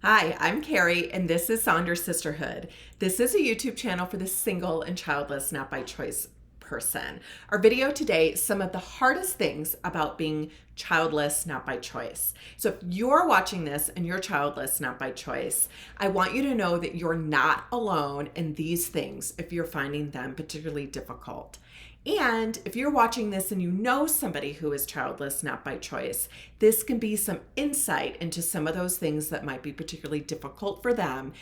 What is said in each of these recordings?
Hi, I'm Carrie, and this is Saunders Sisterhood. This is a YouTube channel for the single and childless, not by choice person. Our video today, some of the hardest things about being childless, not by choice. So if you're watching this and you're childless, not by choice, I want you to know that you're not alone in these things if you're finding them particularly difficult. And if you're watching this and you know somebody who is childless, not by choice, this can be some insight into some of those things that might be particularly difficult for them,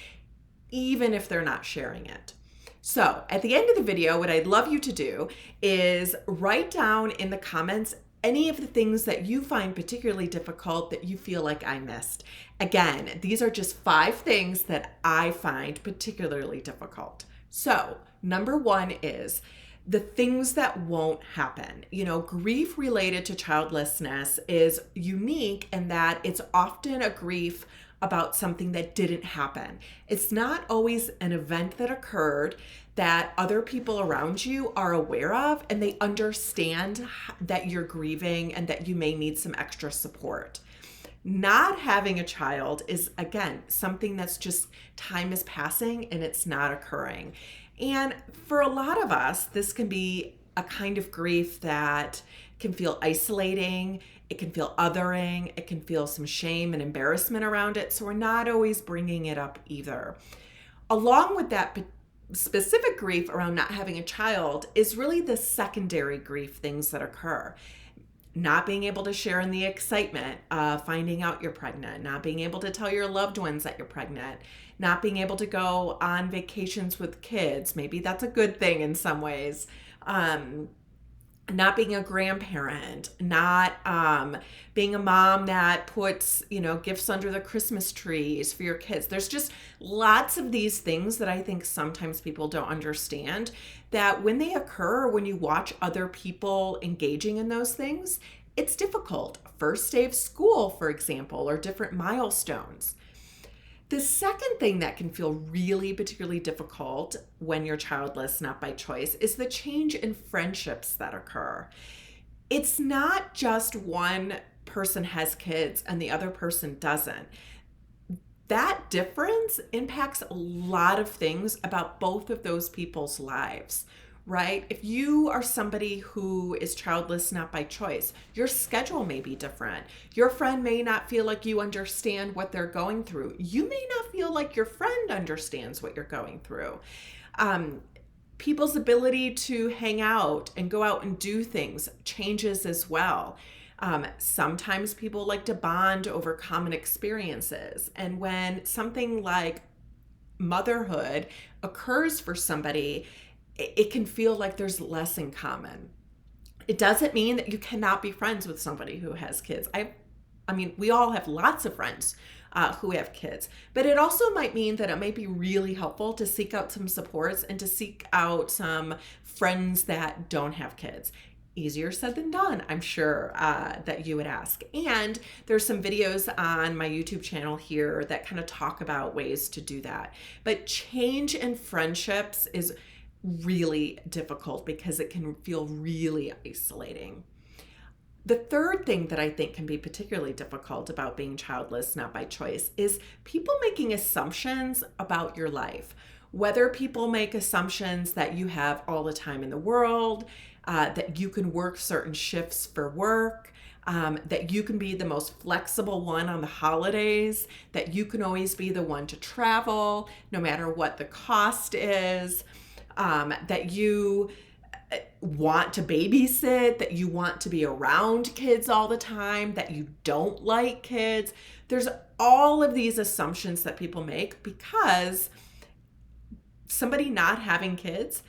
even if they're not sharing it. So at the end of the video, what I'd love you to do is write down in the comments any of the things that you find particularly difficult that you feel like I missed. Again, these are just 5 things that I find particularly difficult. So number 1 is the things that won't happen. Grief related to childlessness is unique in that it's often a grief about something that didn't happen. It's not always an event that occurred that other people around you are aware of, and they understand that you're grieving and that you may need some extra support. Not having a child is, again, something that's just time is passing and it's not occurring. And for a lot of us, this can be a kind of grief that can feel isolating, it can feel othering, it can feel some shame and embarrassment around it. So we're not always bringing it up either. Along with that specific grief around not having a child is really the secondary grief things that occur. Not being able to share in the excitement of finding out you're pregnant, not being able to tell your loved ones that you're pregnant, not being able to go on vacations with kids. Maybe that's a good thing in some ways. Not being a grandparent, not being a mom that puts, gifts under the Christmas trees for your kids. There's just lots of these things that I think sometimes people don't understand, that when they occur, when you watch other people engaging in those things, it's difficult. First day of school, for example, or different milestones. The second thing that can feel really particularly difficult when you're childless, not by choice, is the change in friendships that occur. It's not just one person has kids and the other person doesn't. That difference impacts a lot of things about both of those people's lives, right? If you are somebody who is childless, not by choice, your schedule may be different. Your friend may not feel like you understand what they're going through. You may not feel like your friend understands what you're going through. People's ability to hang out and go out and do things changes as well. Sometimes people like to bond over common experiences. And when something like motherhood occurs for somebody, it can feel like there's less in common. It doesn't mean that you cannot be friends with somebody who has kids. I mean, we all have lots of friends who have kids, but it also might mean that it might be really helpful to seek out some supports and to seek out some friends that don't have kids. Easier said than done, I'm sure that you would ask. And there's some videos on my YouTube channel here that kind of talk about ways to do that. But change in friendships is really difficult because it can feel really isolating. The third thing that I think can be particularly difficult about being childless, not by choice, is people making assumptions about your life. Whether people make assumptions that you have all the time in the world, that you can work certain shifts for work, that you can be the most flexible one on the holidays, that you can always be the one to travel, no matter what the cost is, that you want to babysit, that you want to be around kids all the time, that you don't like kids. There's all of these assumptions that people make because somebody not having kids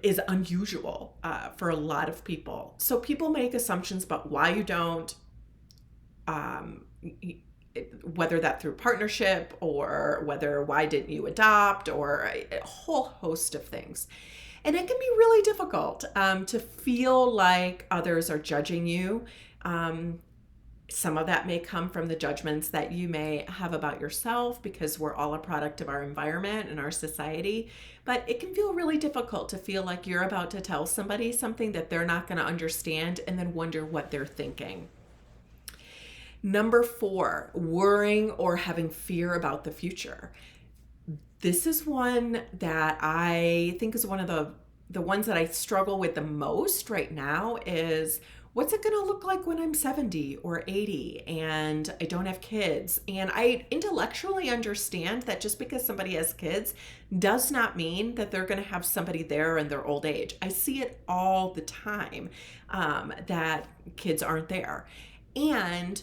is unusual for a lot of people. So people make assumptions about why you don't, whether that through partnership or why didn't you adopt, or a whole host of things. And it can be really difficult to feel like others are judging you. Some of that may come from the judgments that you may have about yourself, because we're all a product of our environment and our society. But it can feel really difficult to feel like you're about to tell somebody something that they're not going to understand and then wonder what they're thinking. Number 4, worrying or having fear about the future. This is one that I think is one of the ones that I struggle with the most right now is, what's it going to look like when I'm 70 or 80 and I don't have kids? And I intellectually understand that just because somebody has kids does not mean that they're going to have somebody there in their old age. I see it all the time, that kids aren't there. And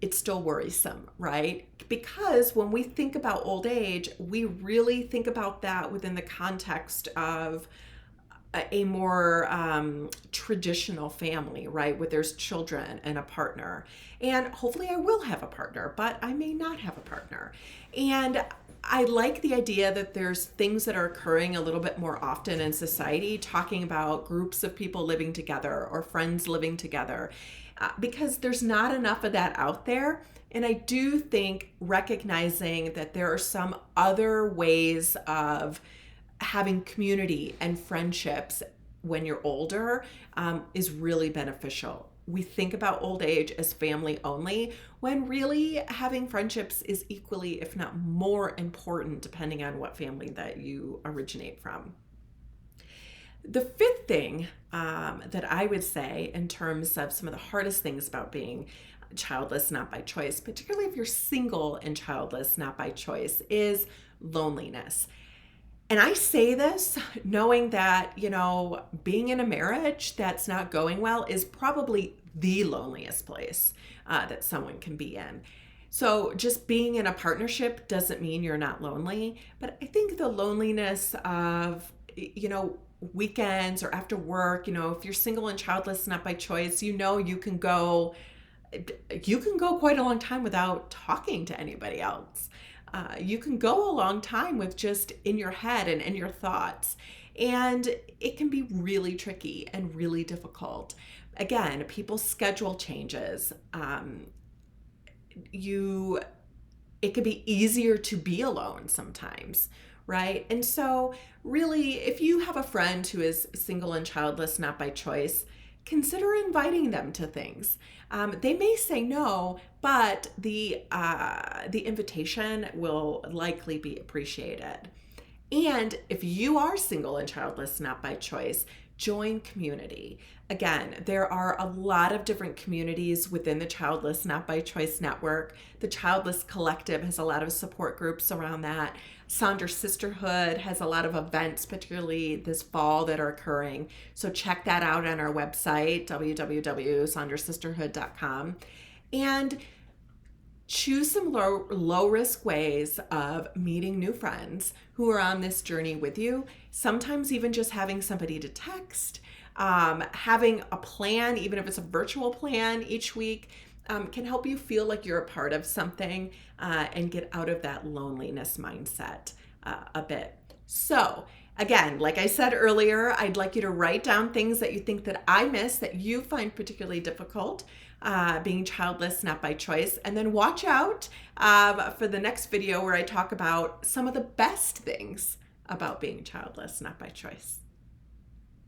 it's still worrisome, right? Because when we think about old age, we really think about that within the context of a more traditional family, right? Where there's children and a partner. And hopefully I will have a partner, but I may not have a partner. And I like the idea that there's things that are occurring a little bit more often in society, talking about groups of people living together or friends living together, because there's not enough of that out there. And I do think recognizing that there are some other ways of having community and friendships when you're older is really beneficial. We think about old age as family only, when really having friendships is equally, if not more important, depending on what family that you originate from. The 5th thing that I would say in terms of some of the hardest things about being childless not by choice, particularly if you're single and childless not by choice, is loneliness. And I say this knowing that, being in a marriage that's not going well is probably the loneliest place that someone can be in. So just being in a partnership doesn't mean you're not lonely, but I think the loneliness of, weekends or after work, if you're single and childless not by choice, you can go quite a long time without talking to anybody else. You can go a long time with just in your head and in your thoughts. And it can be really tricky and really difficult. Again, people's schedule changes. It can be easier to be alone sometimes, right? And so really, if you have a friend who is single and childless not by choice, consider inviting them to things. They may say no, but the invitation will likely be appreciated. And if you are single and childless not by choice, join community. Again, there are a lot of different communities within the Childless Not By Choice network. The Childless Collective has a lot of support groups around that. Sonder Sisterhood has a lot of events, particularly this fall, that are occurring. So check that out on our website, www.sondersisterhood.com. And choose some low-risk ways of meeting new friends who are on this journey with you. Sometimes even just having somebody to text, having a plan, even if it's a virtual plan each week, can help you feel like you're a part of something and get out of that loneliness mindset a bit. So again, like I said earlier, I'd like you to write down things that you think that I miss, that you find particularly difficult being childless not by choice. And then watch out for the next video where I talk about some of the best things about being childless not by choice.